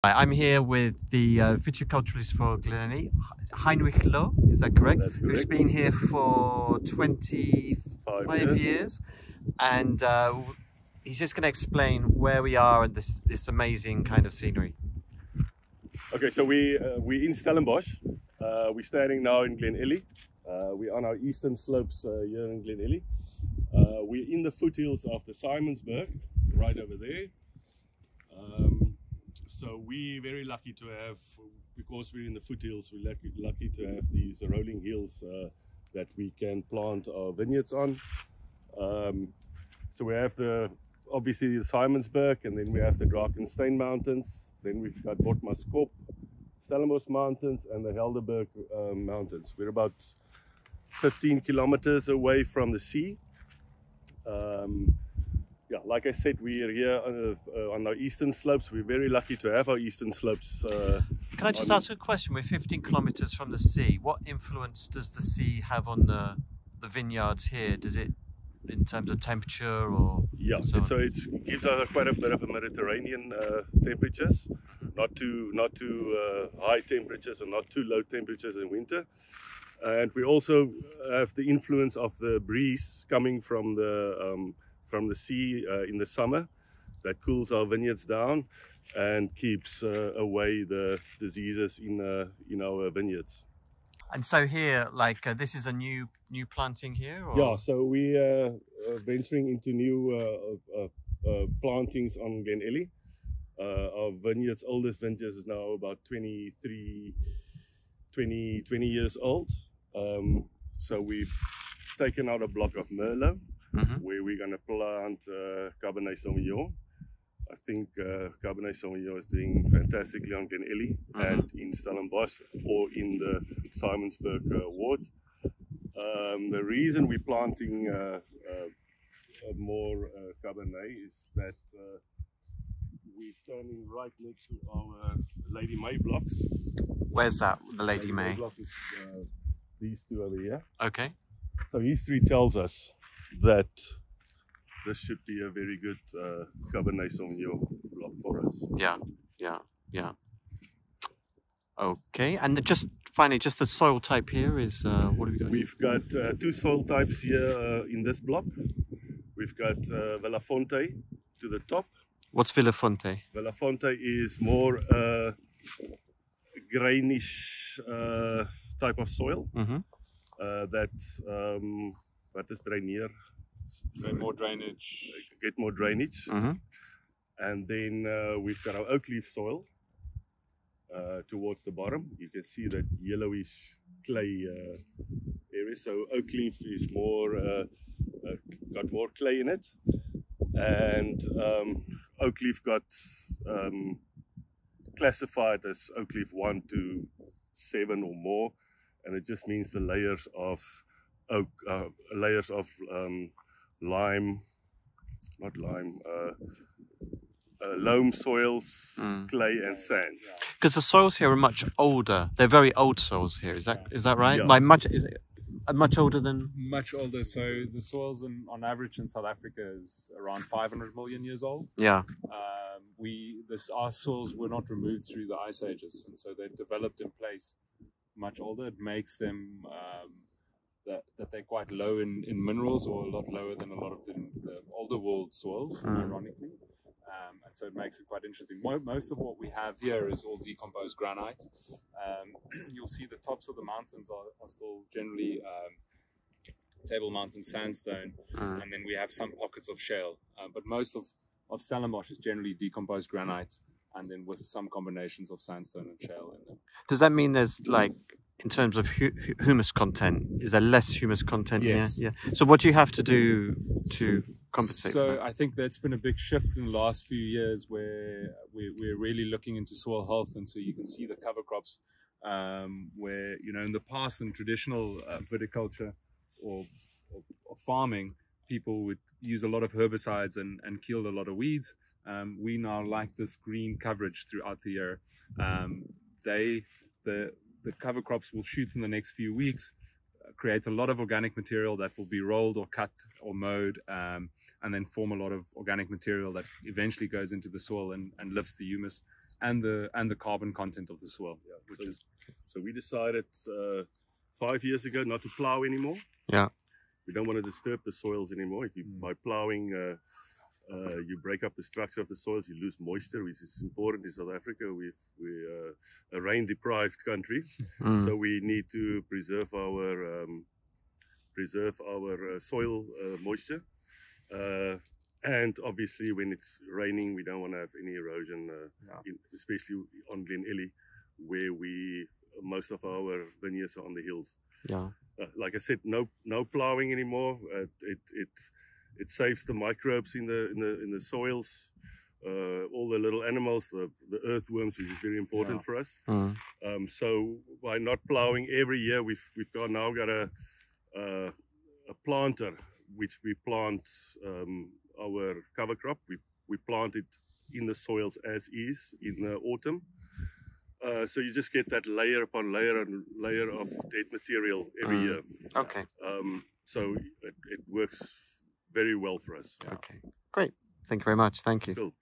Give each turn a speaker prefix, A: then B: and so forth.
A: I'm here with the Viticulturist for Glenelly, Heinrich Louw, is that correct?
B: That's correct.
A: Who's been here for 25 years. And he's just going to explain where we are and this amazing kind of scenery.
B: Okay, so we're in Stellenbosch. We're standing now in Glenelly. We're on our eastern slopes here in Glenelly. We're in the foothills of the Simonsberg, right over there. So we're very lucky to have, because we're in the foothills, we're lucky to have these rolling hills that we can plant our vineyards on. So we have obviously the Simonsberg, and then we have the Drakenstein Mountains. Then we've got Bortmaskop, Stellenbosch Mountains, and the Helderberg Mountains. We're about 15 kilometers away from the sea. Yeah, like I said, we are here on our eastern slopes. We're very lucky to have our eastern slopes.
A: Can I just ask a question? We're 15 kilometers from the sea. What influence does the sea have on the vineyards here? Does it, in terms of temperature or?
B: Yeah, so it gives us quite a bit of a Mediterranean temperatures, not too high temperatures and not too low temperatures in winter. And we also have the influence of the breeze coming from the sea in the summer that cools our vineyards down and keeps away the diseases in our vineyards.
A: And so here, like this is a new planting here? Or?
B: Yeah, so we are venturing into new plantings on Glenelly. Our vineyards, oldest vineyards, is now about 20 years old. So we've taken out a block of Merlot, where we're going to plant Cabernet Sauvignon. I think Cabernet Sauvignon is doing fantastically on Glenelly and in Stellenbosch or in the Simonsberg ward. The reason we're planting more Cabernet is that we're standing right next to our Lady May blocks.
A: Where's that, the Lady May?
B: Block is, these two over here.
A: Okay.
B: So history tells us that this should be a very good Cabernet Sauvignon block for us.
A: Yeah. Okay, and just finally, just the soil type here is, what have we got?
B: We've got two soil types here in this block. We've got Villafonte to the top.
A: What's Villafonte?
B: Villafonte is more grainish type of soil that is drainier.
C: More drainage.
B: Get more drainage. And then we've got our oak leaf soil towards the bottom. You can see that yellowish clay area. So oak leaf is more got more clay in it, and oak leaf got classified as oak leaf 1 to 7 or more, and it just means the layers of oak, loam soils, clay and sand.
A: Because the soils here are much older. They're very old soils here. Is that right?
B: Yeah.
A: Like much older than?
C: Much older. So the soils on average in South Africa is around 500 million years old.
A: Yeah.
C: Our soils were not removed through the ice ages, and so they've developed in place much older. It makes them that they're quite low in minerals, or a lot lower than a lot of the older world soils, ironically. And so it makes it quite interesting. Most of what we have here is all decomposed granite. You'll see the tops of the mountains are still generally Table Mountain sandstone, and then we have some pockets of shale. But most of Stellenbosch is generally decomposed granite, and then with some combinations of sandstone and shale in them.
A: Does that mean there's, like, in terms of humus content, is there less humus content here? Yeah. So what do you have to do to compensate for that?
C: So I think that's been a big shift in the last few years, where we're really looking into soil health, and so you can see the cover crops where, you know, in the past in traditional viticulture or farming, people would use a lot of herbicides and kill a lot of weeds. We now like this green coverage throughout the year. The cover crops will shoot in the next few weeks, create a lot of organic material that will be rolled or cut or mowed, and then form a lot of organic material that eventually goes into the soil and lifts the humus and the carbon content of the soil,
B: So we decided 5 years ago not to plow anymore.
A: Yeah.
B: We don't want to disturb the soils anymore. If you by plowing, you break up the structure of the soils, you lose moisture, which is important in South Africa. We're a rain-deprived country, so we need to preserve our soil moisture. And obviously, when it's raining, we don't want to have any erosion, especially on Glenelly, where most of our vineyards are on the hills.
A: Yeah.
B: Like I said, no plowing anymore. It saves the microbes in the soils, all the little animals, the earthworms, which is very important for us. So by not plowing every year, we've now got a planter, which we plant our cover crop. We plant it in the soils as is in the autumn. So you just get that layer upon layer and layer of dead material every year.
A: Okay.
B: So it works very well for us.
A: Okay. Great. Thank you very much. Thank you.
B: Cool.